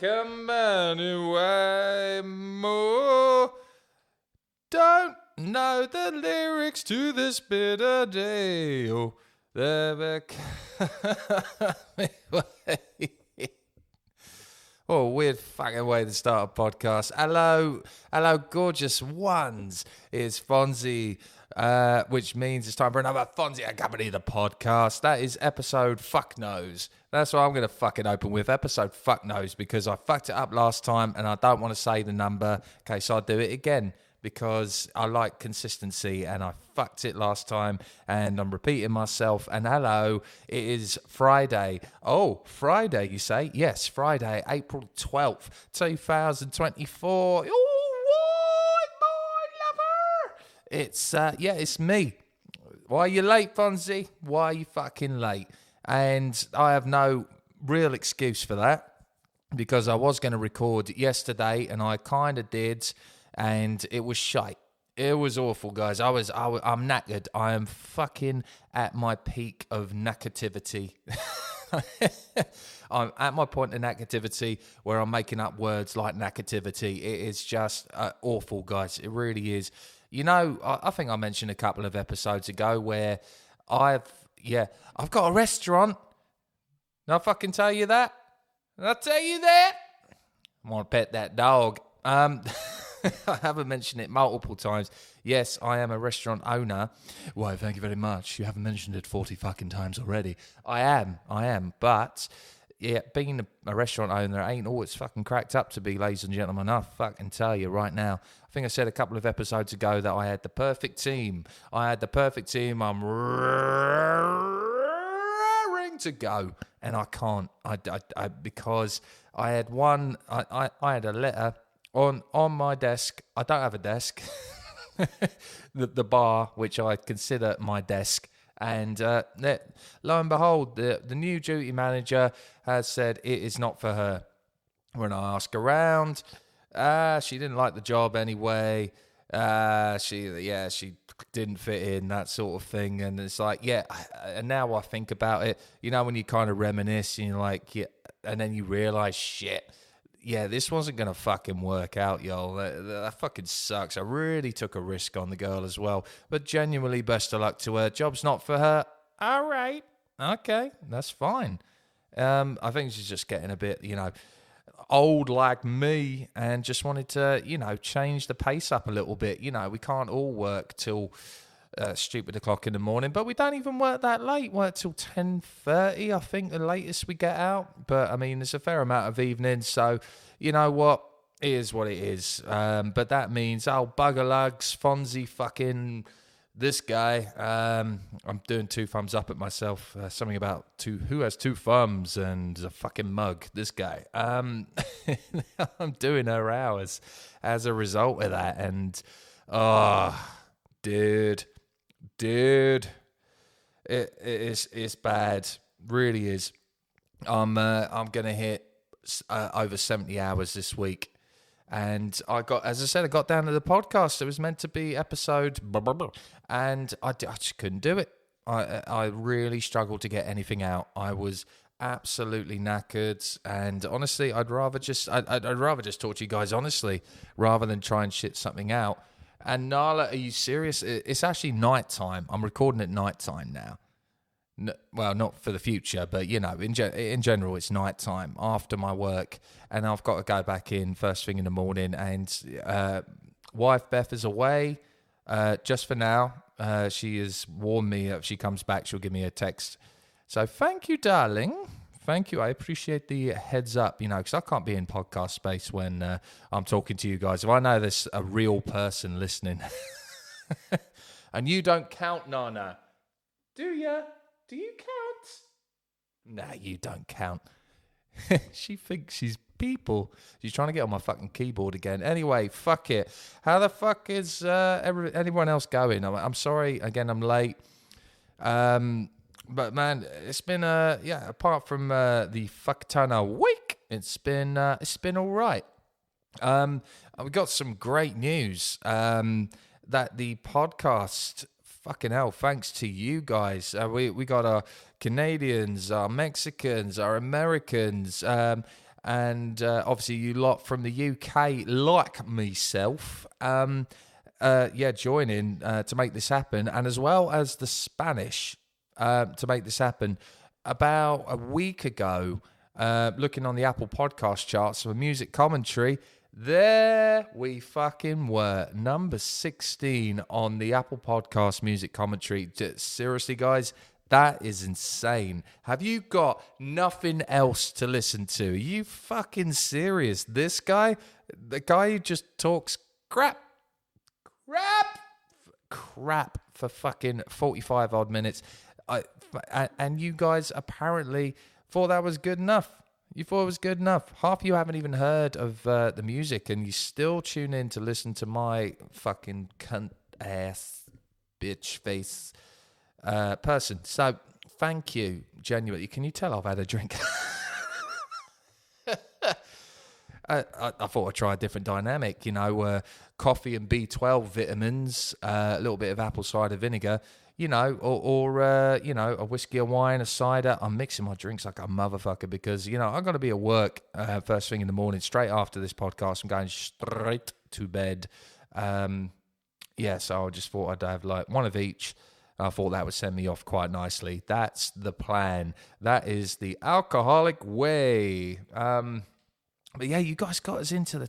come anyway, more. Don't know the lyrics to this bitter day. Oh, oh, weird fucking way to start a podcast. Hello, gorgeous ones. It's Fonzy, which means it's time for another Fonzy Accompany the podcast. That is episode fuck knows. That's what I'm going to fucking open with, episode fuck knows, because I fucked it up last time and I don't want to say the number. Okay, so I'll do it again because I like consistency and I fucked it last time and I'm repeating myself. And hello, it is Friday. Oh, Friday, you say? Yes, Friday, April 12th, 2024. Oh, my lover. It's me. Why are you late, Fonzy? Why are you fucking late? And I have no real excuse for that because I was going to record yesterday and I kind of did, and it was shite. It was awful, guys. I'm knackered. I am fucking at my peak of knackertivity. I'm at my point in knackertivity where I'm making up words like knackertivity. It is just awful, guys. It really is. You know, I think I mentioned a couple of episodes ago where I've got a restaurant. Did I fucking tell you that? Did I tell you that? I want to pet that dog. I haven't mentioned it multiple times. Yes, I am a restaurant owner. Why, thank you very much. You haven't mentioned it 40 fucking times already. I am. But, yeah, being a restaurant owner ain't all it's fucking cracked up to be, ladies and gentlemen. I fucking tell you right now. I think I said a couple of episodes ago that I had the perfect team. I'm raring to go. And I can't. Because I had I had a letter on my desk. I don't have a desk. the bar, which I consider my desk. And lo and behold, the new duty manager has said it is not for her. When I ask around, she didn't like the job anyway. She didn't fit in, that sort of thing. And it's like, and now I think about it, you know, when you kind of reminisce and you're like, yeah, and then you realize, shit, yeah, this wasn't going to fucking work out, y'all. That fucking sucks. I really took a risk on the girl as well. But genuinely, best of luck to her. Job's not for her. All right. Okay, that's fine. I think she's just getting a bit, old like me and just wanted to, change the pace up a little bit. We can't all work till stupid o'clock in the morning, but we don't even work that late. Work till 10:30, I think, the latest we get out. But I mean, there's a fair amount of evenings, so you know what? It is what it is. But that means, bugger lugs, Fonzy fucking this guy. I'm doing two thumbs up at myself. Something about who has two thumbs and a fucking mug. This guy. I'm doing her hours as a result of that, and dude, it's bad, really is. I'm gonna hit over 70 hours this week, and I got down to the podcast. It was meant to be episode, and I just couldn't do it. I really struggled to get anything out. I was absolutely knackered, and honestly, I'd rather just talk to you guys honestly rather than try and shit something out. And Nala, are you serious? It's actually nighttime. I'm recording at nighttime now. Well, not for the future, but, in general, it's nighttime after my work. And I've got to go back in first thing in the morning. And wife Beth is away just for now. She has warned me if she comes back, she'll give me a text. So thank you, darling. Thank you. I appreciate the heads up, because I can't be in podcast space when I'm talking to you guys. If I know there's a real person listening. And you don't count, Nana. Do you? Do you count? Nah, you don't count. She thinks she's people. She's trying to get on my fucking keyboard again. Anyway, fuck it. How the fuck is anyone else going? I'm sorry. Again, I'm late. But man, it's been apart from the fuck ton of week, it's been all right. We got some great news that the podcast, fucking hell, thanks to you guys, we got our Canadians, our Mexicans, our Americans, and obviously you lot from the UK, like myself, join in to make this happen, and as well as the Spanish to make this happen. About a week ago, looking on the Apple Podcast charts for music commentary, there we fucking were, number 16 on the Apple Podcast music commentary. Seriously, guys, that is insane. Have you got nothing else to listen to? Are you fucking serious? This guy, the guy who just talks crap for fucking 45 odd minutes. And you guys apparently thought that was good enough. You thought it was good enough. Half of you haven't even heard of the music, and you still tune in to listen to my fucking cunt ass bitch face person. So thank you, genuinely. Can you tell I've had a drink? I thought I'd try a different dynamic, coffee and B12 vitamins, a little bit of apple cider vinegar, or a whiskey, a wine, a cider. I'm mixing my drinks like a motherfucker because, I'm going to be at work first thing in the morning, straight after this podcast. I'm going straight to bed. So I just thought I'd have like one of each. I thought that would send me off quite nicely. That's the plan. That is the alcoholic way. But yeah, you guys got us into the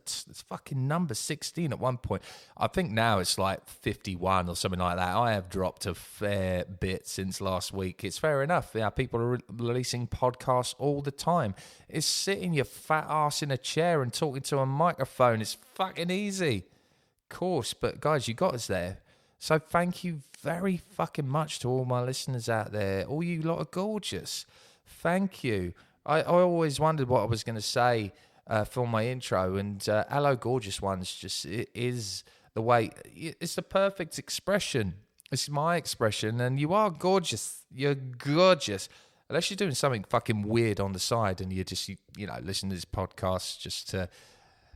fucking number 16 at one point. I think now it's like 51 or something like that. I have dropped a fair bit since last week. It's fair enough. Yeah, people are releasing podcasts all the time. It's sitting your fat ass in a chair and talking to a microphone. It's fucking easy. Of course, but guys, you got us there. So thank you very fucking much to all my listeners out there. All you lot are gorgeous. Thank you. I always wondered what I was going to say for my intro, and hello gorgeous ones, it is the way, it's the perfect expression. It's my expression, and you are gorgeous. You're gorgeous, unless you're doing something fucking weird on the side and you just listen to this podcast just to,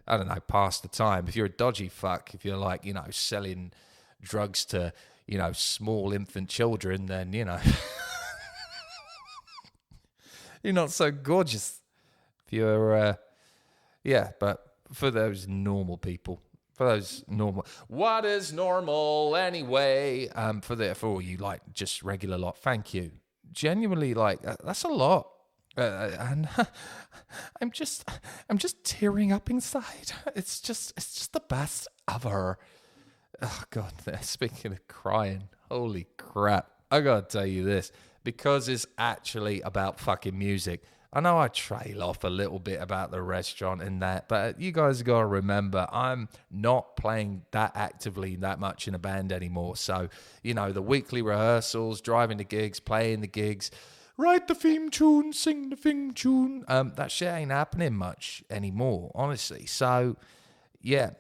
I don't know, pass the time. If you're a dodgy fuck, if you're like selling drugs to small infant children, then you're not so gorgeous. If you're but for those normal people, what is normal anyway? For all you like just regular lot, thank you. Genuinely, that's a lot, and I'm just tearing up inside. It's just the best ever. Oh God, speaking of crying, holy crap! I gotta tell you this because it's actually about fucking music. I know I trail off a little bit about the restaurant and that, but you guys got to remember, I'm not playing that actively that much in a band anymore. So, the weekly rehearsals, driving the gigs, playing the gigs, write the theme tune, sing the theme tune, that shit ain't happening much anymore, honestly. So, yeah,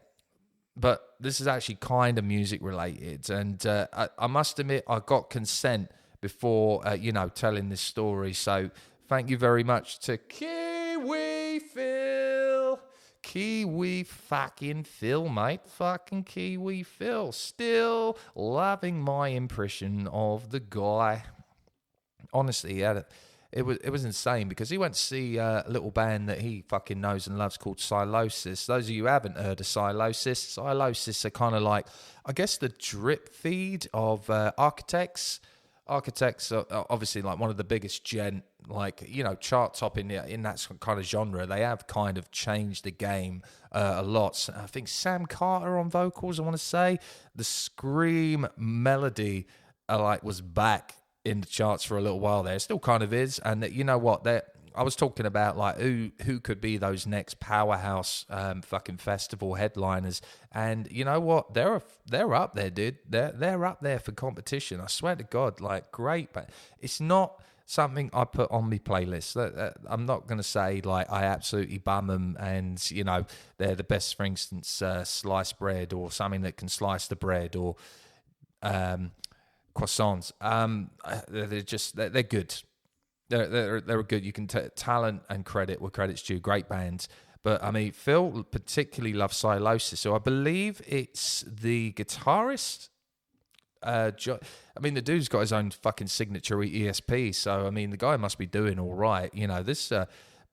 but this is actually kind of music related. And I must admit, I got consent before, telling this story. So, thank you very much to Kiwi fucking Phil, mate. Fucking Kiwi Phil. Still loving my impression of the guy. Honestly, it was insane because he went to see a little band that he fucking knows and loves called Silosis. Those of you who haven't heard of Silosis are kind of like, I guess, the drip feed of Architects. Architects are obviously like one of the biggest chart top in that kind of genre. They have kind of changed the game a lot. So I think Sam Carter on vocals, I want to say. The scream melody was back in the charts for a little while there. It still kind of is. And you know what? I was talking about who could be those next powerhouse fucking festival headliners, and you know what? They're up there, dude. They're up there for competition. I swear to God, great, but it's not something I put on my playlist. I'm not gonna say I absolutely bum them, and they're the best. For instance, sliced bread or something that can slice the bread, or croissants. They're good. They're good. You can talent and credit where credit's due. Great bands. But, I mean, Phil particularly loves Silosis. So I believe it's the guitarist. The dude's got his own fucking signature ESP. So, I mean, the guy must be doing all right. This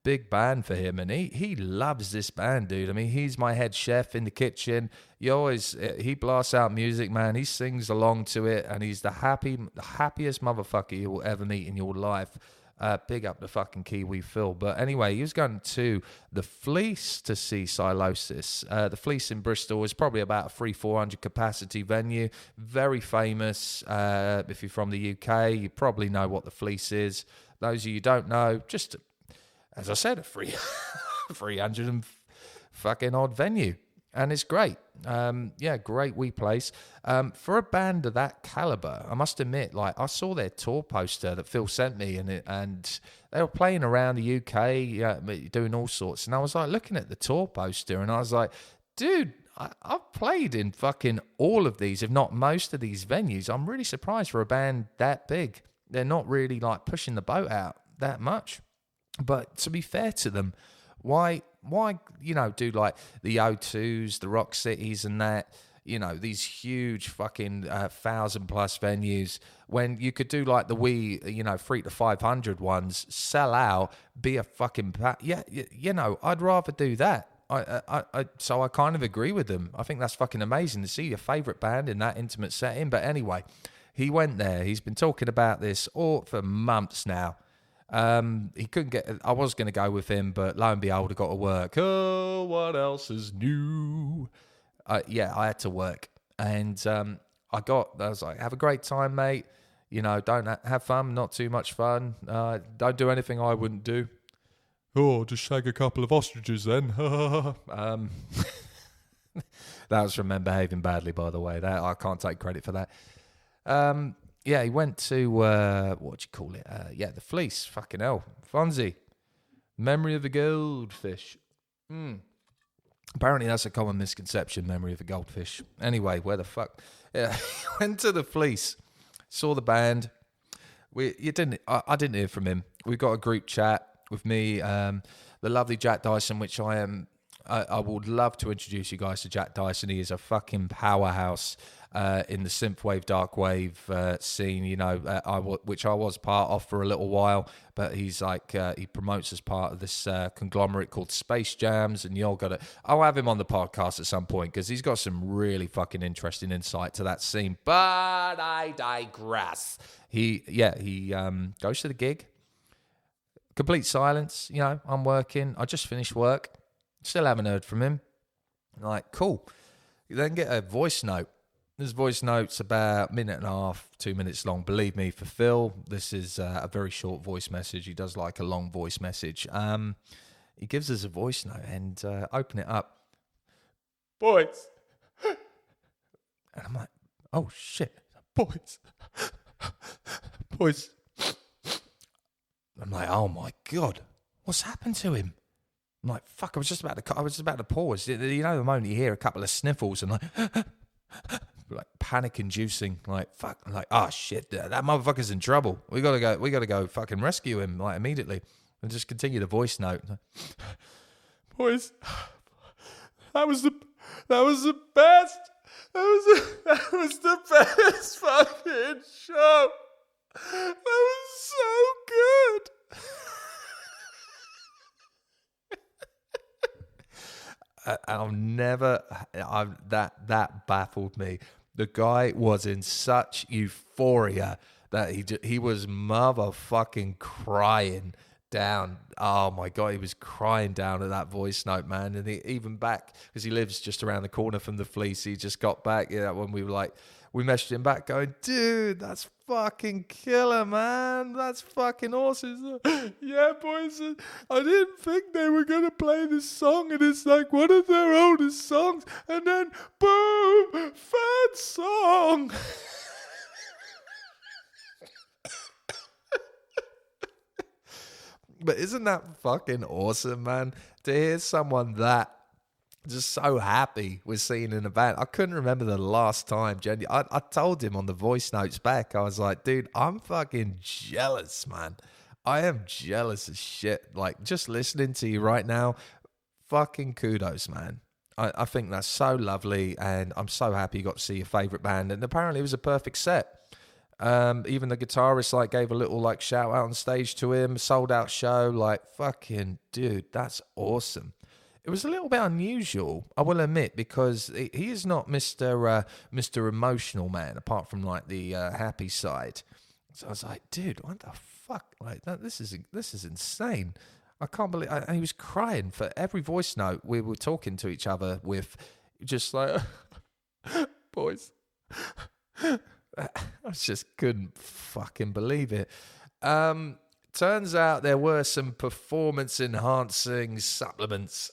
big band for him, and he loves this band, dude. I mean, he's my head chef in the kitchen. He blasts out music, man. He sings along to it, and he's the happiest motherfucker you will ever meet in your life. Big up the fucking Kiwi Phil. But anyway, he was going to the Fleece to see Silosis. The Fleece in Bristol is probably about a 300-400 capacity venue. Very famous. If you're from the UK, you probably know what the Fleece is. Those of you who don't know, just, as I said, a 300 and fucking odd venue. And it's great. Great wee place. For a band of that caliber, I must admit, like, I saw their tour poster that Phil sent me, and they were playing around the UK, doing all sorts. And I was like looking at the tour poster, and I was like, dude, I've played in fucking all of these, if not most of these venues. I'm really surprised for a band that big. They're not really like pushing the boat out that much. But to be fair to them, why, do like the O2s, the Rock Cities and that, these huge fucking 1,000+ venues, when you could do like the wee, 300 to 500 ones, sell out, be a fucking, I'd rather do that. So I kind of agree with them. I think that's fucking amazing to see your favourite band in that intimate setting. But anyway, he went there. He's been talking about this for months now. He couldn't get. I was going to go with him, but lo and behold, I got to work. Oh, what else is new? I had to work, and I was like, have a great time, mate. Don't have fun, not too much fun. Don't do anything I wouldn't do. Oh, just shag a couple of ostriches then. That was from Men Behaving Badly, by the way. That I can't take credit for that. He went to, what do you call it? The Fleece. Fucking hell. Fonzy. Memory of a goldfish. Apparently that's a common misconception, memory of a goldfish. Anyway, where the fuck? Yeah, he went to the Fleece. Saw the band. I didn't hear from him. We got a group chat with me, the lovely Jack Dyson, which I would love to introduce you guys to Jack Dyson. He is a fucking powerhouse in the synthwave, darkwave scene, which I was part of for a little while. But he's like, he promotes as part of this conglomerate called Space Jams, and I'll have him on the podcast at some point because he's got some really fucking interesting insight to that scene. But I digress. He goes to the gig. Complete silence. I'm working. I just finished work. Still haven't heard from him. Like, cool. You then get a voice note. This voice note's about 1.5 minutes, 2 minutes long. Believe me, for Phil, this is a very short voice message. He does like a long voice message. He gives us a voice note and open it up. Boys. And I'm like, oh, shit. Boys. I'm like, oh, my God. What's happened to him? I'm like, fuck, I was just about to pause. The moment you hear a couple of sniffles and like panic inducing, like, fuck, I'm like, oh shit, that motherfucker's in trouble. We gotta go fucking rescue him, like, immediately. And just continue the voice note. Boys, that was the best. That was the best fucking show. That was so good. That baffled me. The guy was in such euphoria that he was motherfucking crying down. Oh my God, he was crying down at that voice note, man. And even back, because he lives just around the corner from the Fleece, he just got back, when we messaged him back going, dude, that's fucking killer, man. That's fucking awesome. Yeah, boys, I didn't think they were going to play this song, and it's like one of their oldest songs, and then, boom, third song. But isn't that fucking awesome, man? To hear someone that just so happy with seeing in a band. I couldn't remember the last time. I told him on the voice notes back, I was like, dude, I'm fucking jealous, man. I am jealous as shit. Like, just listening to you right now, fucking kudos, man. I think that's so lovely, and I'm so happy you got to see your favourite band, and apparently it was a perfect set. Even the guitarist like gave a little like shout out on stage to him. Sold out show. Like, fucking dude, that's awesome. It was a little bit unusual, I will admit, because he is not Mr. Emotional Man, apart from like the happy side. So I was like, dude, what the fuck? Like this is insane. I can't believe. And he was crying for every voice note we were talking to each other with, just like, boys. I just couldn't fucking believe it. Turns out there were some performance-enhancing supplements,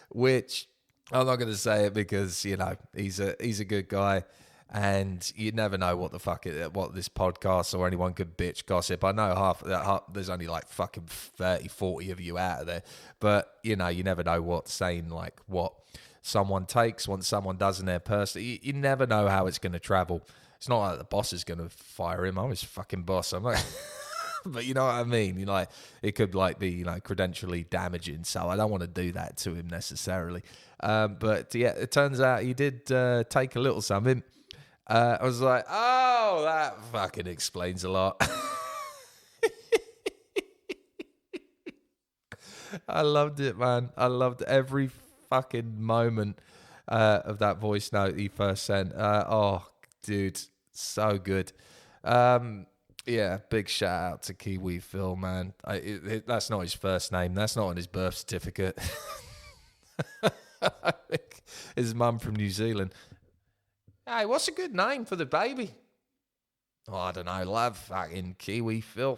which I'm not going to say it because, you know, he's a good guy, and you never know what what this podcast or anyone could bitch gossip. I know there's only like fucking 30, 40 of you out of there, but, you know, you never know what saying like what someone takes, what someone does in their person. You never know how it's going to travel. It's not like the boss is going to fire him. I'm his fucking boss. I'm like, but you know what I mean? You know, like, it could like be, you know, credentially damaging. So I don't want to do that to him necessarily. But yeah, it turns out he did take a little something. I was like, oh, that fucking explains a lot. I loved it, man. I loved every fucking moment of that voice note he first sent. Oh, dude, so good. Yeah, big shout out to Kiwi Phil, man. That's not his first name. That's not on his birth certificate. I think his mum from New Zealand. Hey, what's a good name for the baby? Oh, I don't know, love. Fucking Kiwi Phil.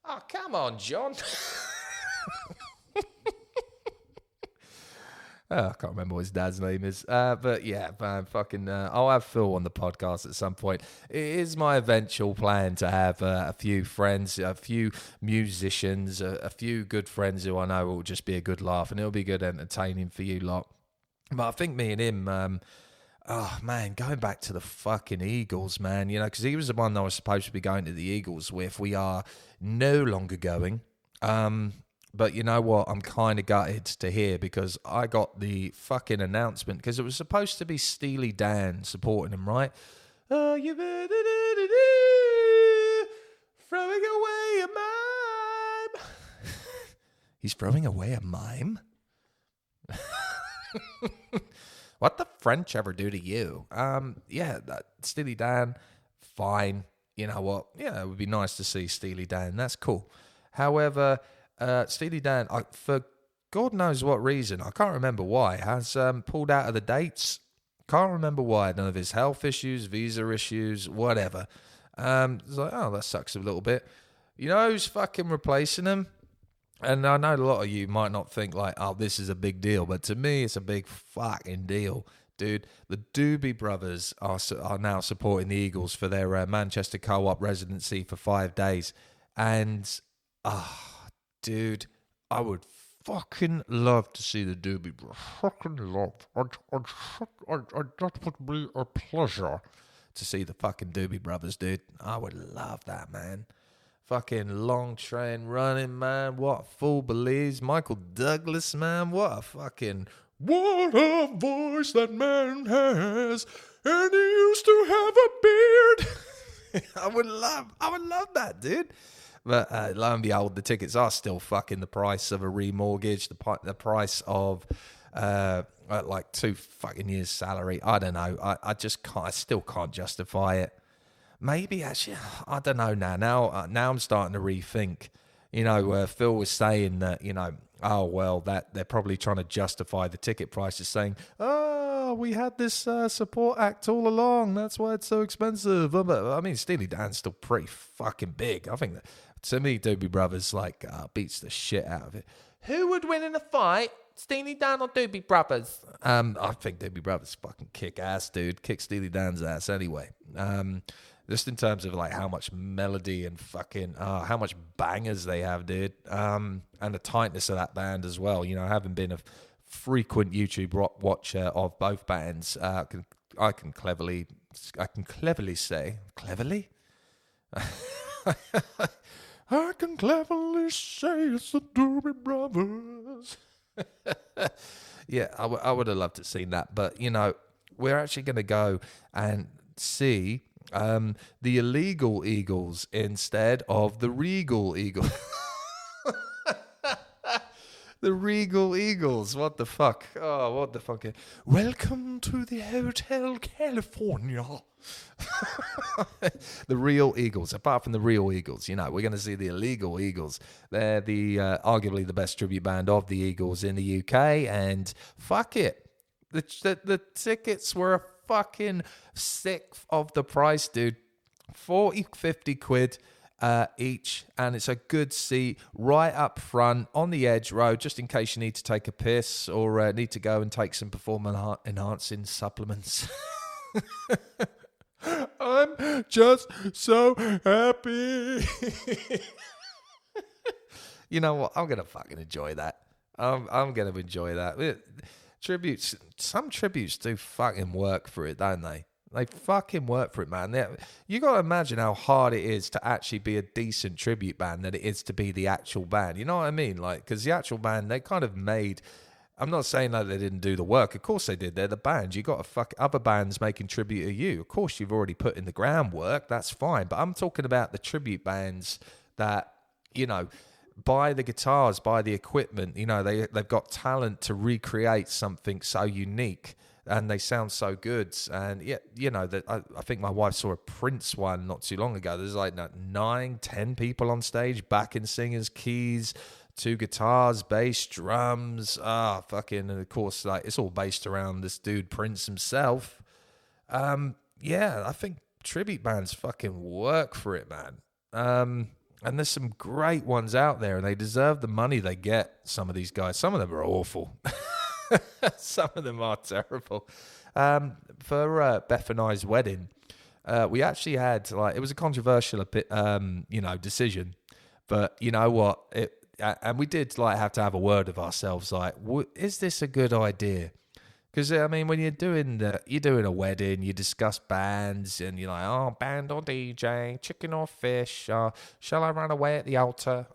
Oh, come on, John. I can't remember what his dad's name is. But yeah, man, fucking, I'll have Phil on the podcast at some point. It is my eventual plan to have a few friends, a few musicians, a few good friends who I know will just be a good laugh, and it'll be good entertaining for you lot. But I think me and him, oh man, going back to the fucking Eagles, man, you know, because he was the one that I was supposed to be going to the Eagles with. We are no longer going. But you know what? I'm kind of gutted to hear, because I got the fucking announcement, because it was supposed to be Steely Dan supporting him, right? Oh, you throwing away a mime. He's throwing away a mime? What the French ever do to you? Yeah, Steely Dan, fine. You know what? Yeah, it would be nice to see Steely Dan. That's cool. However, Steely Dan, for God knows what reason, I can't remember why, has pulled out of the dates. Can't remember why. None of his health issues, visa issues, whatever. It's like, oh, that sucks a little bit. You know who's fucking replacing him? And I know a lot of you might not think like, oh, this is a big deal, but to me, it's a big fucking deal. Dude, the Doobie Brothers are now supporting the Eagles for their Manchester co-op residency for 5 days. And, dude, I would fucking love to see the Doobie Brothers. Fucking love. That would be a pleasure to see the fucking Doobie Brothers, dude. I would love that, man. Fucking Long Train Running, man. What fool believes. Michael Douglas, man. What a voice that man has. And he used to have a beard. I would love that, dude. But lo and behold, the tickets are still fucking the price of a remortgage, the price of like 2 fucking years' salary. I don't know. I just can't. I still can't justify it. Maybe actually, I don't know now. Now I'm starting to rethink. You know, Phil was saying that, you know, oh well, that they're probably trying to justify the ticket prices, saying, oh, we had this support act all along. That's why it's so expensive. But I mean, Steely Dan's still pretty fucking big. I think that, to me, Doobie Brothers like beats the shit out of it. Who would win in a fight? Steely Dan or Doobie Brothers? I think Doobie Brothers fucking kick ass, dude. Kick Steely Dan's ass anyway. Just in terms of like how much melody and fucking how much bangers they have, dude. And the tightness of that band as well. You know, having been a frequent YouTube watcher of both bands, I can cleverly say cleverly. I can cleverly say it's the Doobie Brothers. Yeah, I would have loved to have seen that, but you know, we're actually going to go, and see the illegal Eagles instead of the Regal Eagles. The Regal Eagles. What the fuck? Oh, what the fuck? Welcome to the Hotel California. The real Eagles. Apart from the real Eagles, we're going to see the illegal Eagles. They're the arguably the best tribute band of the Eagles in the UK. And fuck it. The tickets were a fucking sixth of the price, dude. 40, 50 quid. Each, and it's a good seat right up front on the edge row, just in case you need to take a piss or need to go and take some performance enhancing supplements. I'm just so happy. You know what? I'm gonna fucking enjoy that. I'm gonna enjoy that. Some tributes do fucking work for it, don't they? They fucking work for it, man. You got to imagine how hard it is to actually be a decent tribute band than it is to be the actual band. You know what I mean? Like, because the actual band, they kind of made... I'm not saying that they didn't do the work. Of course they did. They're the band. You got to fuck other bands making tribute to you. Of course, you've already put in the groundwork. That's fine. But I'm talking about the tribute bands that, buy the guitars, buy the equipment. They've got talent to recreate something so unique. And they sound so good. And I think my wife saw a Prince one not too long ago. There's like 9, 10 people on stage, backing singers, keys, 2 guitars, bass, drums. And of course, like, it's all based around this dude Prince himself. I think tribute bands fucking work for it, man. And there's some great ones out there, and they deserve the money they get. Some of these guys, some of them are awful. Some of them are terrible. For Beth and I's wedding, we actually had, it was a controversial decision, but you know what? And we did have to have a word of ourselves. Is this a good idea? Because when you're doing a wedding, you discuss bands, and you're like, oh, band or DJ, chicken or fish, shall I run away at the altar?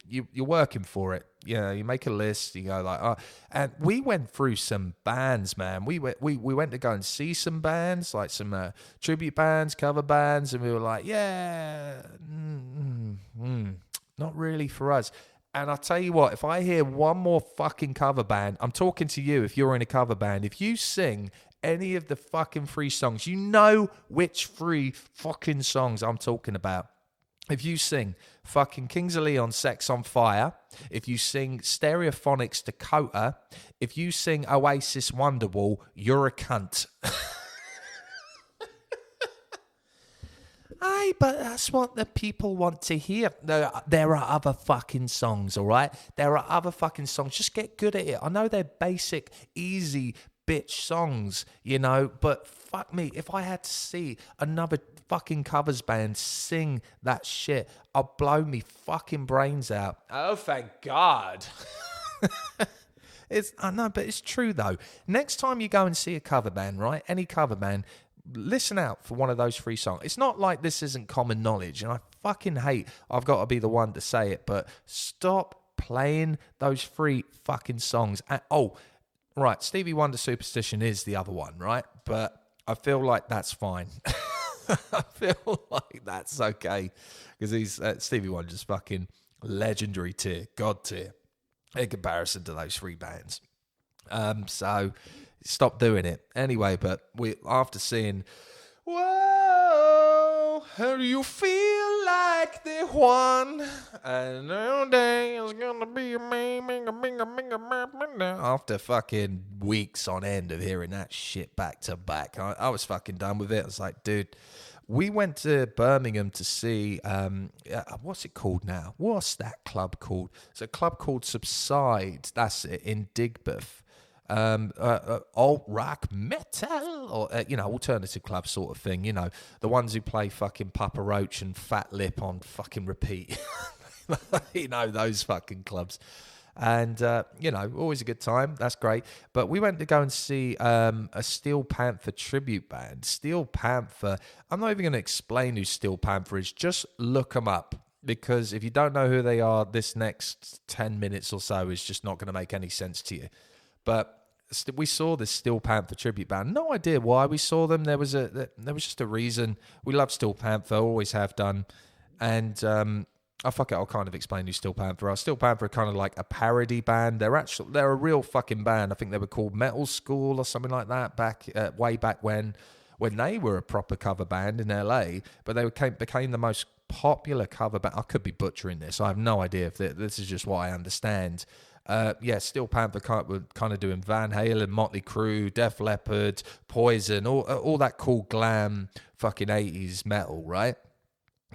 You're working for it. You make a list. You go and we went through some bands, man. We went to go and see some bands, like some tribute bands, cover bands, and we were like, not really for us. And I'll tell you what, if I hear one more fucking cover band, I'm talking to you if you're in a cover band, if you sing any of the fucking 3 songs, you know which 3 fucking songs I'm talking about. If you sing fucking Kings of Leon, Sex on Fire, if you sing Stereophonics Dakota, if you sing Oasis Wonderwall, you're a cunt. Aye, but that's what the people want to hear. There are other fucking songs, all right? There are other fucking songs. Just get good at it. I know they're basic, easy bitch songs, but fuck me, if I had to see another fucking covers band sing that shit, I'll blow me fucking brains out. Oh, thank God. I know, but it's true though. Next time you go and see a cover band, right? Any cover band, listen out for one of those 3 songs. It's not like this isn't common knowledge, and I fucking hate I've got to be the one to say it, but stop playing those 3 fucking songs. Right, Stevie Wonder Superstition is the other one, right? But I feel like that's fine. I feel like that's okay, because he's Stevie Wonder's fucking legendary tier, God tier, in comparison to those 3 bands. So stop doing it. Anyway, but after seeing, whoa, how do you feel like the one? And no day is gonna be a after fucking weeks on end of hearing that shit back to back, I was fucking done with it. I was like, dude, we went to Birmingham to see, what's it called now? What's that club called? It's a club called Subside. That's it, in Digbeth. Alt rock metal, or alternative club sort of thing, the ones who play fucking Papa Roach and Fat Lip on fucking repeat. Those fucking clubs. And always a good time. That's great. But we went to go and see a Steel Panther tribute band. Steel Panther, I'm not even going to explain who Steel Panther is. Just look them up, because if you don't know who they are, this next 10 minutes or so is just not going to make any sense to you. But we saw this Steel Panther tribute band. No idea why we saw them. There was just a reason. We love Steel Panther, always have done. And I'll kind of explain who Steel Panther are. Steel Panther are kind of like a parody band. They're a real fucking band. I think they were called Metal School or something like that way back when they were a proper cover band in LA. But they became the most popular cover band. I could be butchering this. I have no idea if this is just what I understand. Steel Panther were kind of doing Van Halen, Motley Crue, Def Leppard, Poison, all that cool glam fucking 80s metal, right?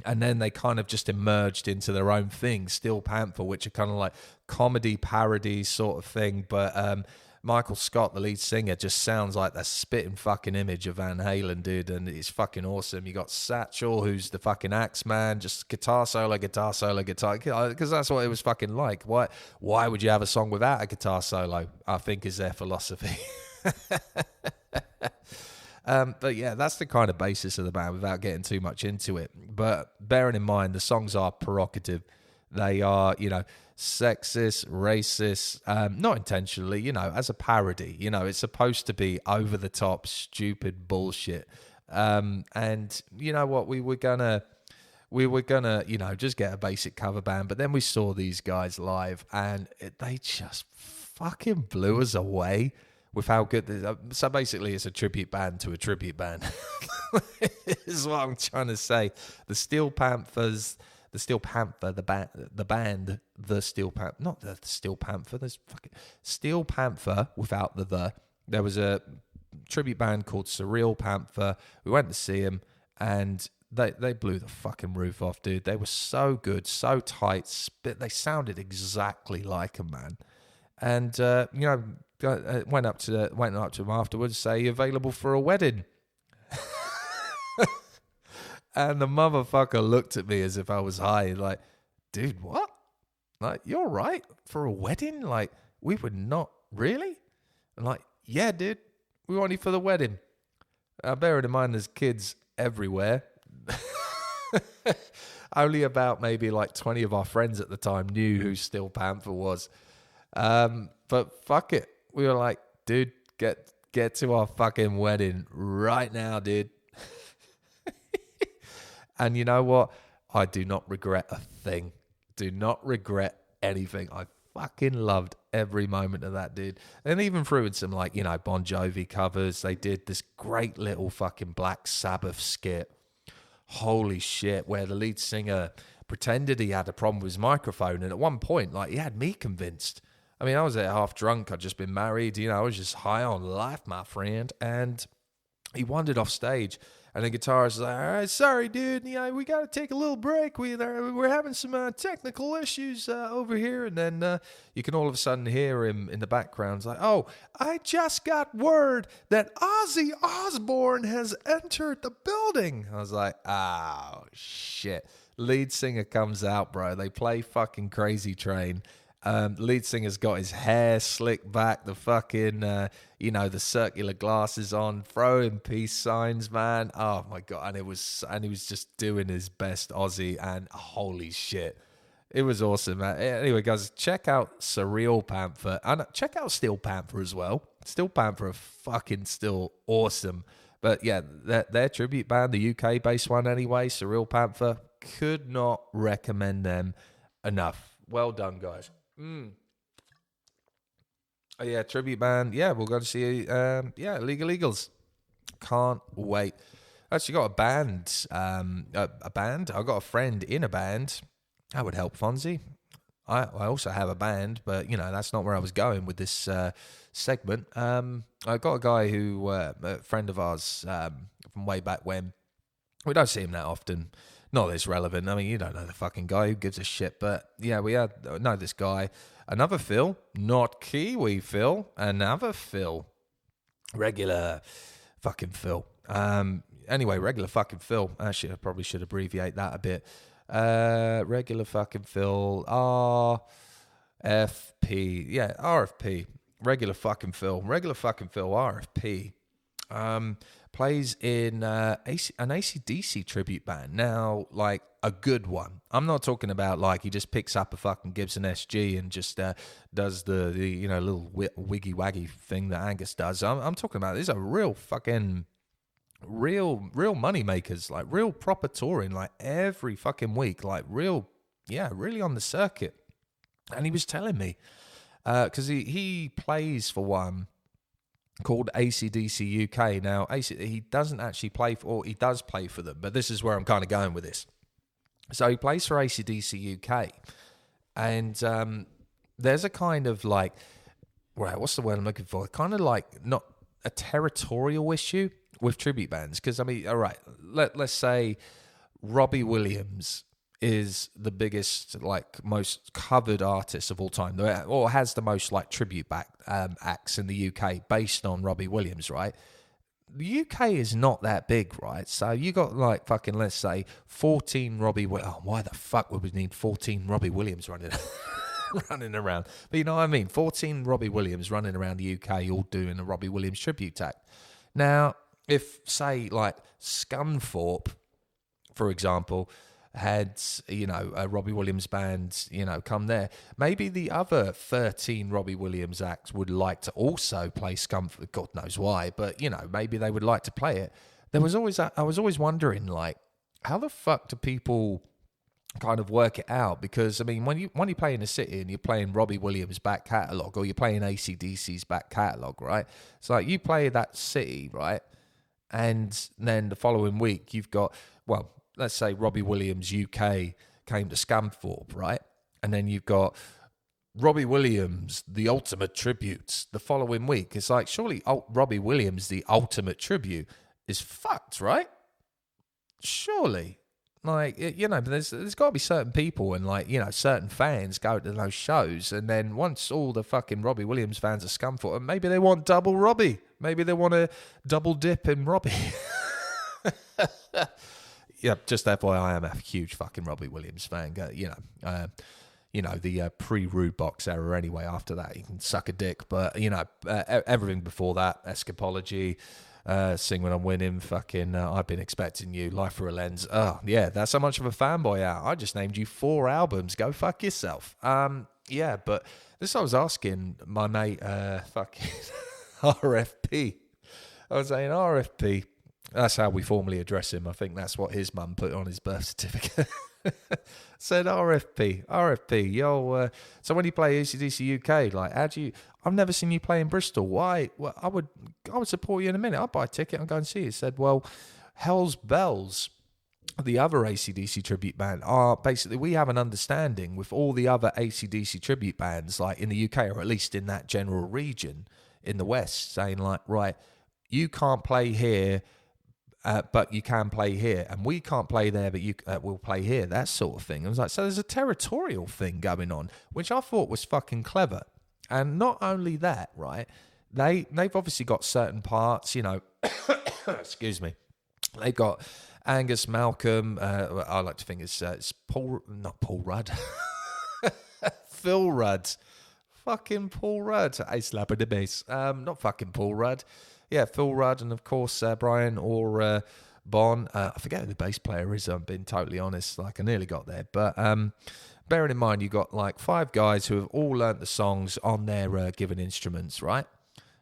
And then they kind of just emerged into their own thing, Steel Panther, which are kind of like comedy parody sort of thing. But Michael Scott, the lead singer, just sounds like the spitting fucking image of Van Halen, dude, and it's fucking awesome. You got Satchel, who's the fucking axe man, just guitar solo, because that's what it was fucking like. Why would you have a song without a guitar solo? I think is their philosophy. But yeah, that's the kind of basis of the band without getting too much into it. But bearing in mind, the songs are provocative. They are, sexist, racist, not intentionally, as a parody. It's supposed to be over the top, stupid bullshit. And you know what? We were gonna, just get a basic cover band. But then we saw these guys live, and they just fucking blew us away with how good they are. So basically, it's a tribute band to a tribute band. Is what I'm trying to say. The Steel Panther, the Steel Panther without the. There was a tribute band called Surreal Panther. We went to see him, and they blew the fucking roof off, dude. They were so good, so tight. They sounded exactly like a man. And went up to him afterwards, say, "You available for a wedding?" And the motherfucker looked at me as if I was high, like, "Dude, what? Like, you're right for a wedding? Like, we would not really?" And like, "Yeah, dude, we want you for the wedding." Bearing in mind, there's kids everywhere. Only about maybe like 20 of our friends at the time knew who Steel Panther was. But fuck it. We were like, "Dude, get to our fucking wedding right now, dude." And you know what? I do not regret a thing. Do not regret anything. I fucking loved every moment of that, dude. And even threw in some like, Bon Jovi covers. They did this great little fucking Black Sabbath skit. Holy shit, where the lead singer pretended he had a problem with his microphone. And at one point, like, he had me convinced. I mean, I was there half drunk. I'd just been married. I was just high on life, my friend. And he wandered off stage. And the guitarist was like, "All right, sorry, dude. We got to take a little break. We're having some technical issues over here." And then you can all of a sudden hear him in the background. It's like, "Oh, I just got word that Ozzy Osbourne has entered the building." I was like, "Oh, shit." Lead singer comes out, bro. They play fucking Crazy Train. Lead singer's got his hair slicked back, the fucking, the circular glasses on, throwing peace signs, man. Oh my God. And he was just doing his best Aussie, and holy shit. It was awesome, man. Anyway, guys, check out Surreal Panther, and check out Steel Panther as well. Steel Panther are fucking still awesome. But yeah, their tribute band, the UK based one anyway, Surreal Panther, could not recommend them enough. Well done, guys. Oh, yeah, tribute band. Yeah, we're going to see Illegal Eagles. Can't wait. Actually got a band. A band. I got a friend in a band. That would help, Fonzy. I also have a band, but that's not where I was going with this segment. I got a guy who a friend of ours from way back when. We don't see him that often. Not that it's relevant. I mean, you don't know the fucking guy. Who gives a shit? But yeah, we know this guy. Another Phil, not Kiwi Phil. Another Phil. Regular fucking Phil. Anyway, regular fucking Phil. Actually, I probably should abbreviate that a bit. Regular fucking Phil. RFP. Yeah, RFP. Regular fucking Phil. Regular fucking Phil. RFP. Plays in an AC/DC tribute band. Now, like a good one. I'm not talking about like he just picks up a fucking Gibson SG and just does the little wiggy waggy thing that Angus does. I'm talking about these are real fucking real money makers, like real proper touring, like every fucking week, like really on the circuit. And he was telling me because he plays for one called AC/DC UK. Now, he doesn't actually play for, or he does play for them, but this is where I'm kind of going with this. So he plays for AC/DC UK, and there's a kind of like, what's the word I'm looking for? Kind of like not a territorial issue with tribute bands, because I mean, all right, let's say Robbie Williams is the biggest, like, most covered artist of all time, or has the most, like, tribute acts in the UK based on Robbie Williams, right? The UK is not that big, right? So you got, like, fucking, let's say, 14 Robbie Williams. Oh, why the fuck would we need 14 Robbie Williams running around? But you know what I mean? 14 Robbie Williams running around the UK all doing a Robbie Williams tribute act. Now, if, say, like, Scunthorpe, for example, had, a Robbie Williams band, come there, maybe the other 13 Robbie Williams acts would like to also play Scunthorpe. God knows why, but, maybe they would like to play it. I was always wondering, like, how the fuck do people kind of work it out? Because, I mean, when you play in a city and you're playing Robbie Williams' back catalogue, or you're playing AC/DC's back catalogue, right? It's like you play that city, right? And then the following week you've got, well, let's say Robbie Williams UK came to Scunthorpe, right? And then you've got Robbie Williams, the ultimate tributes, the following week. It's like, surely Robbie Williams, the ultimate tribute, is fucked, right? Surely. Like, but there's got to be certain people and, like, certain fans go to those shows, and then once all the fucking Robbie Williams fans are Scunthorpe, and maybe they want double Robbie. Maybe they want a double dip in Robbie. Yeah, just FYI, I am a huge fucking Robbie Williams fan. The pre-Rude Box era anyway. After that, you can suck a dick. But, everything before that, Escapology, Sing When I'm Winning, fucking I've Been Expecting You, Life Through a Lens. Oh, yeah, that's how much of a fanboy out. I just named you 4 albums. Go fuck yourself. Yeah, but this I was asking my mate, fucking RFP. I was saying, RFP. That's how we formally address him. I think that's what his mum put on his birth certificate. Said RFP, yo. So when you play AC/DC UK, like, I've never seen you play in Bristol. Why? Well, I would support you in a minute. I'd buy a ticket and go and see you. He said, well, Hell's Bells, the other AC/DC tribute band, are basically, we have an understanding with all the other AC/DC tribute bands, like in the UK, or at least in that general region in the West, saying, like, right, you can't play here, but you can play here, and we can't play there, but you will play here, that sort of thing. I was like, so there's a territorial thing going on, which I thought was fucking clever. And not only that, right, they've obviously got certain parts, excuse me, they've got Angus, Malcolm, I like to think it's not Paul Rudd, Phil Rudd, fucking Paul Rudd, a slap in the bass, not fucking Paul Rudd. Yeah, Phil Rudd, and of course Brian or Bon. I forget who the bass player is, I'm being totally honest. Like, I nearly got there. But bearing in mind, you got like 5 guys who have all learnt the songs on their given instruments, right?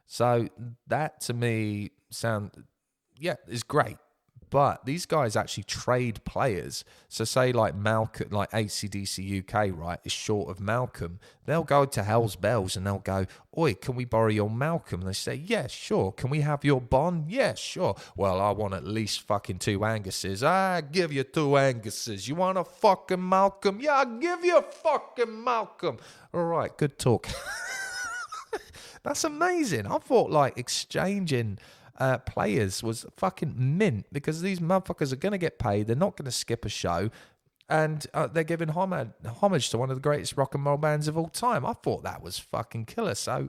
So that to me is great. But these guys actually trade players. So say like Malcolm, like AC/DC UK, right, is short of Malcolm. They'll go to Hell's Bells and they'll go, oi, can we borrow your Malcolm? And they say, yeah, sure. Can we have your Bon? Yeah, sure. Well, I want at least fucking 2 Anguses. I give you 2 Anguses. You want a fucking Malcolm? Yeah, I'll give you a fucking Malcolm. All right, good talk. That's amazing. I thought, like, exchanging players was fucking mint, because these motherfuckers are going to get paid. They're not going to skip a show, and they're giving homage to one of the greatest rock and roll bands of all time. I thought that was fucking killer. So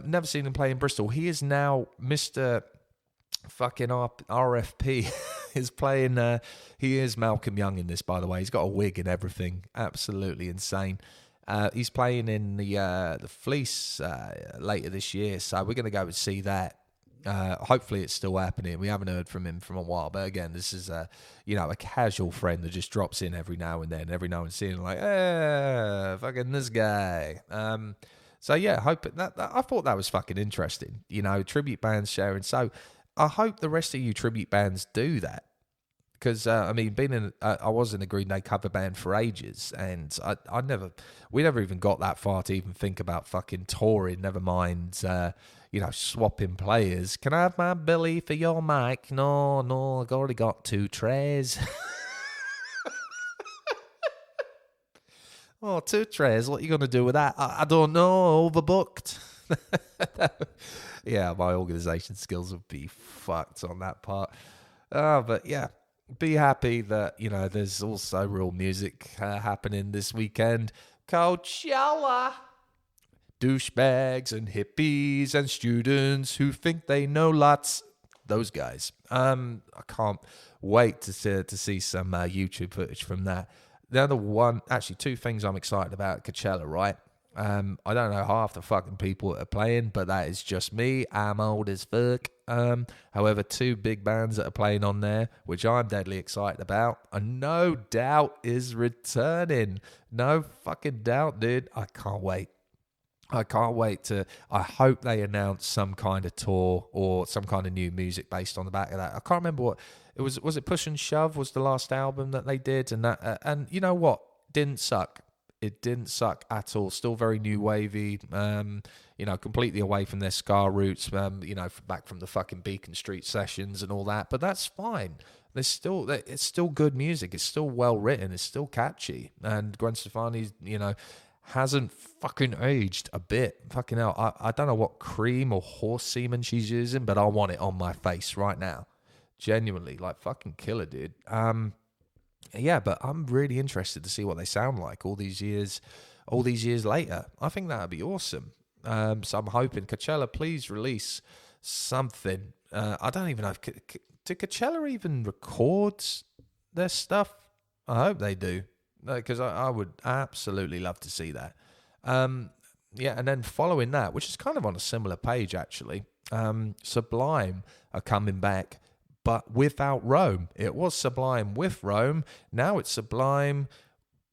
never seen him play in Bristol. He is now Mr. fucking RFP is playing, he is Malcolm Young in this, by the way. He's got a wig and everything. Absolutely insane. He's playing in the Fleece later this year, so we're going to go and see that. Hopefully it's still happening. We haven't heard from him from a while, but again, this is a casual friend that just drops in every now and then, every now and then, like, fucking this guy. So yeah, hope that I thought that was fucking interesting. Tribute bands sharing. So I hope the rest of you tribute bands do that. Because I was in a Green Day cover band for ages, and we never even got that far to even think about fucking touring. Never mind, swapping players. Can I have my Billy for your mic? No, I've already got 2 trays. Oh, 2 trays. What are you gonna do with that? I don't know. Overbooked. Yeah, my organisation skills would be fucked on that part. But yeah. Be happy that, there's also real music happening this weekend. Coachella. Douchebags and hippies and students who think they know lots. Those guys. I can't wait to see some YouTube footage from that. The other 2 things I'm excited about at Coachella, right? I don't know half the fucking people that are playing, but that is just me. I'm old as fuck. However, 2 big bands that are playing on there, which I'm deadly excited about, and No Doubt is returning. No fucking doubt, dude. I can't wait. I hope they announce some kind of tour or some kind of new music based on the back of that. I can't remember what it was. Was it Push and Shove was the last album that they did? And that, and you know what? Didn't suck. It didn't suck at all. Still very new wavy. Completely away from their ska roots. Back from the fucking Beacon Street sessions and all that. But that's fine. It's still good music. It's still well written. It's still catchy. And Gwen Stefani, hasn't fucking aged a bit. Fucking hell. I don't know what cream or horse semen she's using, but I want it on my face right now. Genuinely, like fucking killer, dude. Yeah, but I'm really interested to see what they sound like all these years later. I think that would be awesome. So I'm hoping Coachella, please release something. I don't even know if do Coachella even record their stuff. I hope they do, because I would absolutely love to see that. And then following that, which is kind of on a similar page actually, Sublime are coming back. But without Rome. It was Sublime with Rome. Now it's Sublime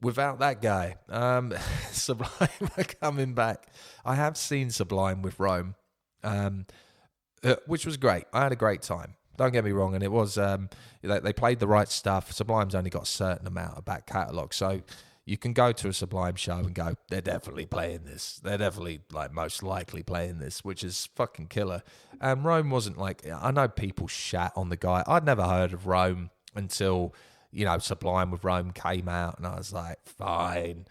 without that guy. Sublime are coming back. I have seen Sublime with Rome, which was great. I had a great time. Don't get me wrong. And it was, they played the right stuff. Sublime's only got a certain amount of back catalogue. So you can go to a Sublime show and go, they're definitely playing this. They're definitely, most likely playing this, which is fucking killer. And Rome wasn't I know people shat on the guy. I'd never heard of Rome until, Sublime with Rome came out. And I was like, fine,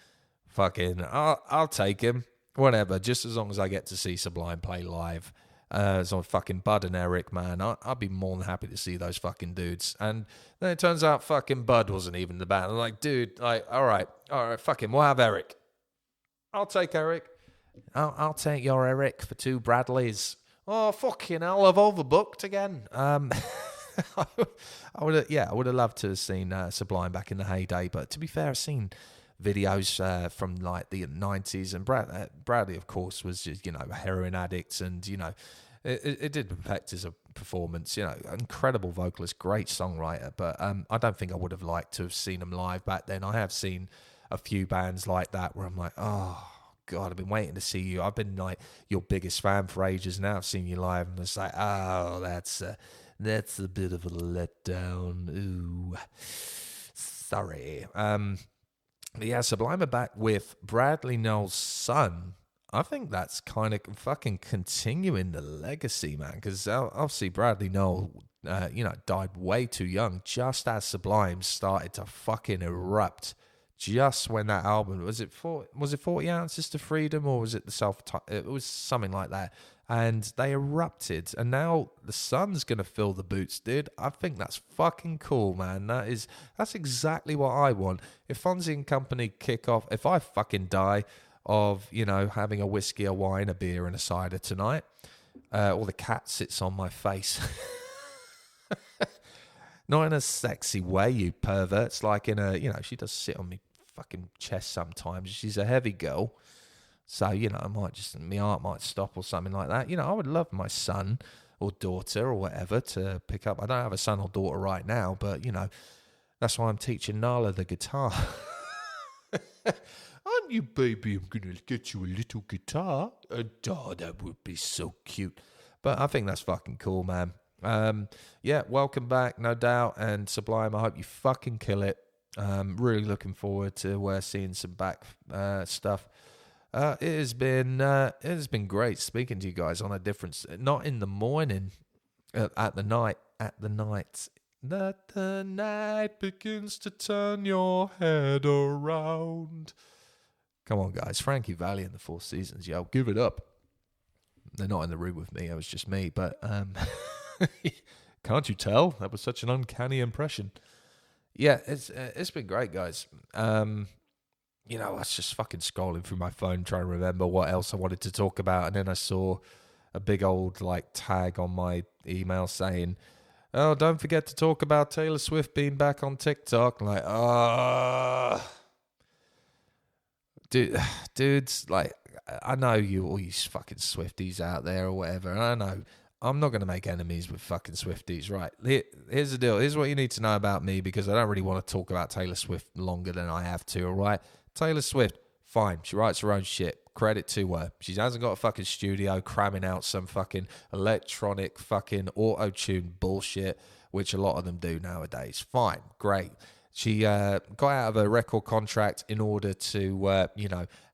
fucking, I'll take him. Whatever, just as long as I get to see Sublime play live. So fucking Bud and Eric, man, I'd be more than happy to see those fucking dudes. And then it turns out fucking Bud wasn't even the band. I'm like, dude, all right, fuck him. We'll have Eric. I'll take Eric. I'll take your Eric for 2 Bradleys. Oh, fucking hell, I've overbooked again. I would have loved to have seen Sublime back in the heyday. But to be fair, I've seen videos from the 90s, and Bradley, of course, was just, a heroin addict, and it did affect his performance. Incredible vocalist, great songwriter, but I don't think I would have liked to have seen him live back then. I have seen a few bands like that where I'm like, oh God, I've been waiting to see you. I've been your biggest fan for ages. Now I've seen you live, and it's like, oh, that's a bit of a letdown. Ooh, sorry. Yeah, Sublime are back with Bradley Nowell's son. I think that's kind of fucking continuing the legacy, man, because obviously Bradley Nowell, died way too young, just as Sublime started to fucking erupt. Just when that album, was it 40 Ounces to Freedom, or was it it was something like that. And they erupted, and now the son's gonna fill the boots, dude. I think that's fucking cool, man. That's exactly what I want. If Fonzy and company kick off, if I fucking die of having a whiskey, a wine, a beer, and a cider tonight, or the cat sits on my face, not in a sexy way, you perverts. Like in a, she does sit on me fucking chest sometimes. She's a heavy girl. So, my heart might stop or something like that. I would love my son or daughter or whatever to pick up. I don't have a son or daughter right now, but, you know, that's why I'm teaching Nala the guitar. Aren't you, baby? I'm going to get you a little guitar. Oh, that would be so cute. But I think that's fucking cool, man. Yeah, welcome back, no doubt. And Sublime, I hope you fucking kill it. Really looking forward to seeing some back stuff. It has been great speaking to you guys on a different, not in the morning, at the night, that the night begins to turn your head around. Come on, guys. Frankie Valli and the Four Seasons. Yo, give it up. They're not in the room with me. It was just me. But can't you tell? That was such an uncanny impression. Yeah, it's been great, guys. You know, I was just fucking scrolling through my phone trying to remember what else I wanted to talk about. And then I saw a big old, like, tag on my email saying, oh, don't forget to talk about Taylor Swift being back on TikTok. I'm like, dudes, like, I know you, all you fucking Swifties out there or whatever, and I know I'm not going to make enemies with fucking Swifties, right? Here's the deal. Here's what you need to know about me, because I don't really want to talk about Taylor Swift longer than I have to, all right? Taylor Swift, fine. She writes her own shit. Credit to her. She hasn't got a fucking studio cramming out some fucking electronic fucking auto-tune bullshit, which a lot of them do nowadays. Fine. Great. She got out of a record contract in order to,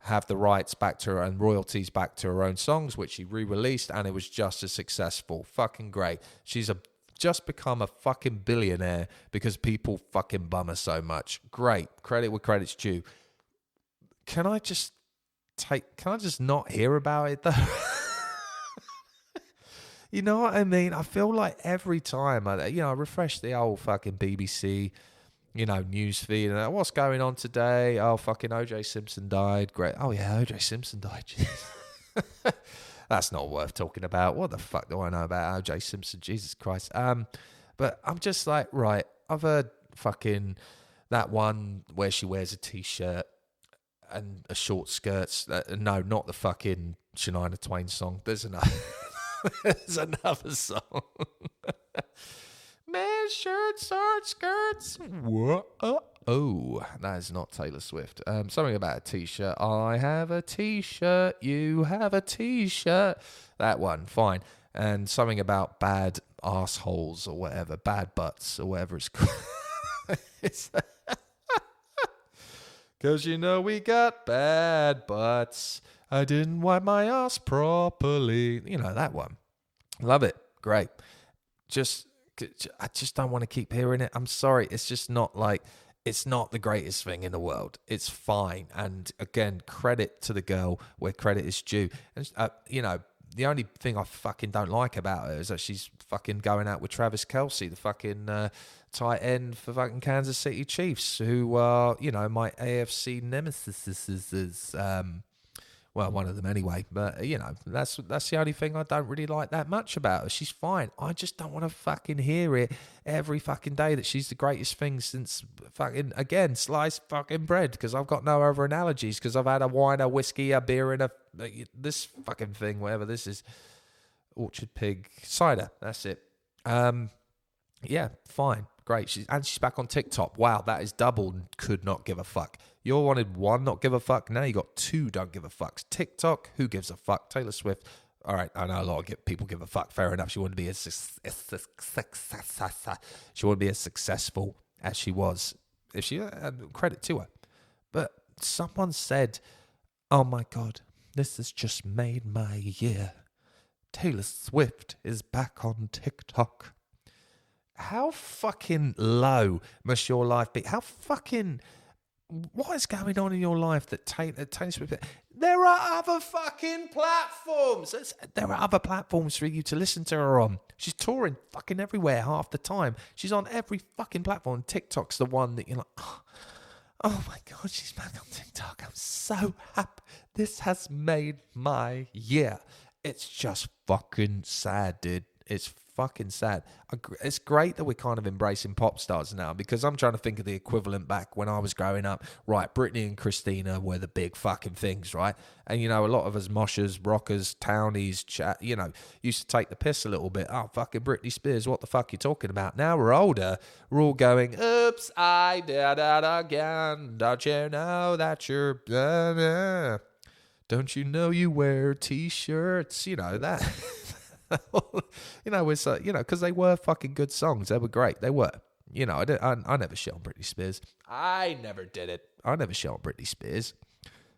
have the rights back to her and royalties back to her own songs, which she re-released, and it was just as successful. Fucking great. She's just become a fucking billionaire because people fucking bum her so much. Great. Credit where credit's due. Can I just not hear about it, though? You know what I mean? I feel like every time I refresh the old fucking BBC, news feed, and what's going on today? Oh, fucking O.J. Simpson died. Great. Oh, yeah, O.J. Simpson died. That's not worth talking about. What the fuck do I know about O.J. Simpson? Jesus Christ. But I'm just like, right, I've heard fucking that one where she wears a T-shirt and a short skirts. No, not the fucking Shania Twain song. There's another song. Men's shirts, short skirts. What? Oh, that is not Taylor Swift. Something about a T-shirt. I have a T-shirt. You have a T-shirt. That one, fine. And something about bad assholes or whatever, bad butts or whatever it's called. Because we got bad butts. I didn't wipe my ass properly. That one. Love it. Great. I just don't want to keep hearing it. I'm sorry. It's just not it's not the greatest thing in the world. It's fine. And again, credit to the girl where credit is due. And, the only thing I fucking don't like about her is that she's fucking going out with Travis Kelce, the fucking tight end for fucking Kansas City Chiefs, who are, my AFC nemesis. Well, one of them anyway. But, that's the only thing I don't really like that much about her. She's fine. I just don't want to fucking hear it every fucking day that she's the greatest thing since fucking, again, sliced fucking bread, because I've got no other analogies, because I've had a wine, a whiskey, a beer, and this fucking thing, whatever this is. Orchard Pig cider. That's it. Yeah, fine. Great. She's back on TikTok. Wow, that is double. Could not give a fuck. You all wanted one, not give a fuck. Now you got two, don't give a fucks. TikTok, who gives a fuck? Taylor Swift. All right, I know a lot of people give a fuck. Fair enough. She wouldn't be as successful as she was. If she credit to her. But someone said, "Oh my God, this has just made my year. Taylor Swift is back on TikTok." How fucking low must your life be? How fucking... What is going on in your life that Taylor Swift... There are other fucking platforms. There are other platforms for you to listen to her on. She's touring fucking everywhere half the time. She's on every fucking platform. TikTok's the one that you're like, oh my God, she's back on TikTok. I'm so happy. This has made my year. It's just fucking sad, dude. It's fucking sad. It's great that we're kind of embracing pop stars now, because I'm trying to think of the equivalent back when I was growing up. Right, Britney and Christina were the big fucking things, right? And, a lot of us moshers, rockers, townies, used to take the piss a little bit. Oh, fucking Britney Spears, what the fuck you talking about? Now we're older, we're all going, oops, I did it again. Don't you know that you're... Don't you know you wear T-shirts? That. It's because they were fucking good songs. They were great. They were. I never shit on Britney Spears. I never did it. I never shit on Britney Spears.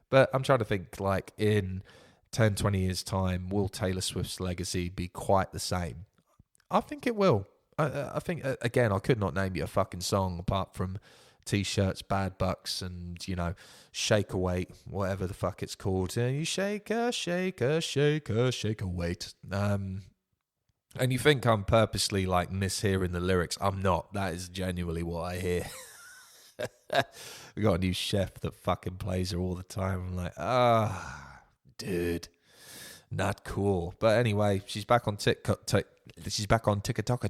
But I'm trying to think, like, in 10, 20 years' time, will Taylor Swift's legacy be quite the same? I think it will. I think, again, I could not name you a fucking song apart from T-shirts, Bad Bucks, and, Shake a Weight, whatever the fuck it's called. You shake a weight. And you think I'm purposely, like, mishearing the lyrics. I'm not. That is genuinely what I hear. We got a new chef that fucking plays her all the time. I'm like, dude, not cool. But anyway, she's back on TikTok. She's back on TikTok,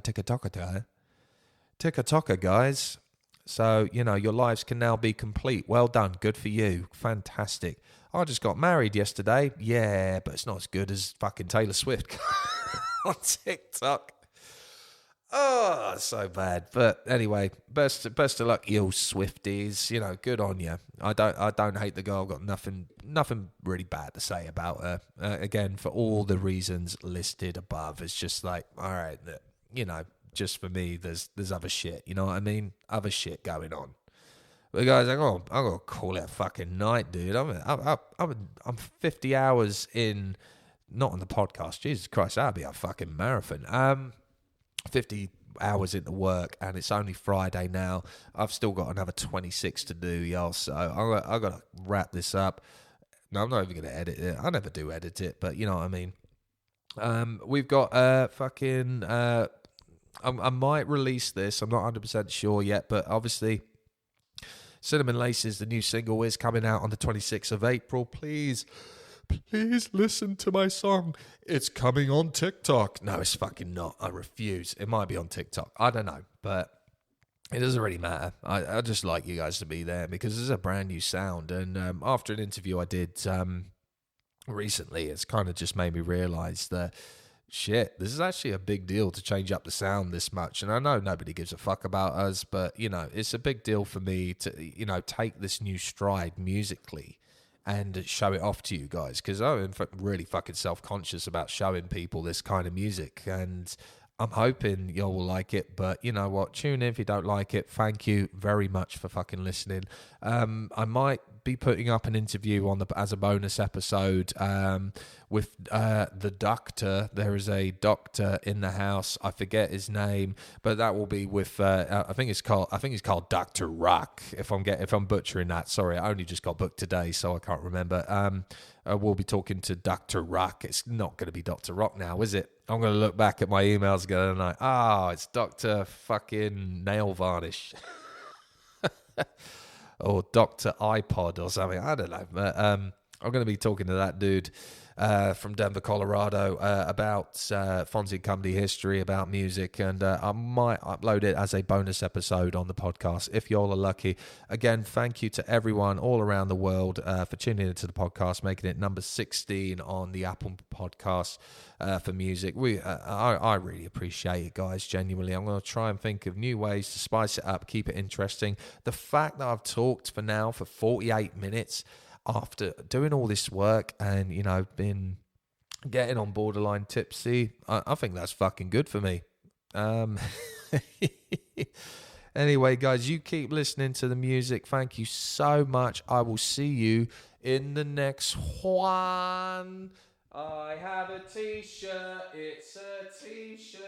guys. So, your lives can now be complete. Well done. Good for you. Fantastic. I just got married yesterday. Yeah, but it's not as good as fucking Taylor Swift on TikTok. Oh, so bad. But anyway, best of luck, you Swifties. Good on you. I don't hate the girl. I've got nothing really bad to say about her. Again, for all the reasons listed above. It's just like, all right, just for me, there's other shit, you know what I mean? Other shit going on. But guys, I'm gonna call it a fucking night, dude. I'm 50 hours in, not on the podcast. Jesus Christ, that'd be a fucking marathon. 50 hours into work, and it's only Friday now. I've still got another 26 to do, y'all. So I gotta wrap this up. No, I'm not even gonna edit it. I never do edit it, but you know what I mean. We've got I might release this. I'm not 100% sure yet, but obviously, Cinnamon Laces, the new single, is coming out on the 26th of April. Please listen to my song. It's coming on TikTok. No, it's fucking not. I refuse. It might be on TikTok. I don't know, but it doesn't really matter. I just like you guys to be there because it's a brand new sound. And after an interview I did recently, it's kind of just made me realize that, shit, this is actually a big deal to change up the sound this much. And I know nobody gives a fuck about us, but, it's a big deal for me to, take this new stride musically and show it off to you guys. Because I'm really fucking self-conscious about showing people this kind of music. And I'm hoping y'all will like it. But you know what? Tune in if you don't like it. Thank you very much for fucking listening. I might be putting up an interview as a bonus episode with the doctor. There is a doctor in the house. I forget his name, but that will be with I think it's called Dr. Rock. If I'm butchering that, sorry, I only just got booked today, so I can't remember. We'll be talking to Dr. Rock. It's not going to be Dr. Rock now, is it? I'm going to look back at my emails again and like, it's Dr. fucking Nail Varnish. Or Dr. iPod or something. I don't know. But I'm going to be talking to that dude from Denver, Colorado about Fonzy Company history, about music, and I might upload it as a bonus episode on the podcast if y'all are lucky. Again, thank you to everyone all around the world for tuning into the podcast, making it number 16 on the Apple Podcast for music. I really appreciate it, guys, genuinely. I'm going to try and think of new ways to spice it up, keep it interesting. The fact that I've talked for 48 minutes after doing all this work and, been getting on borderline tipsy, I think that's fucking good for me. Anyway, guys, you keep listening to the music. Thank you so much. I will see you in the next one. I have a t-shirt. It's a t-shirt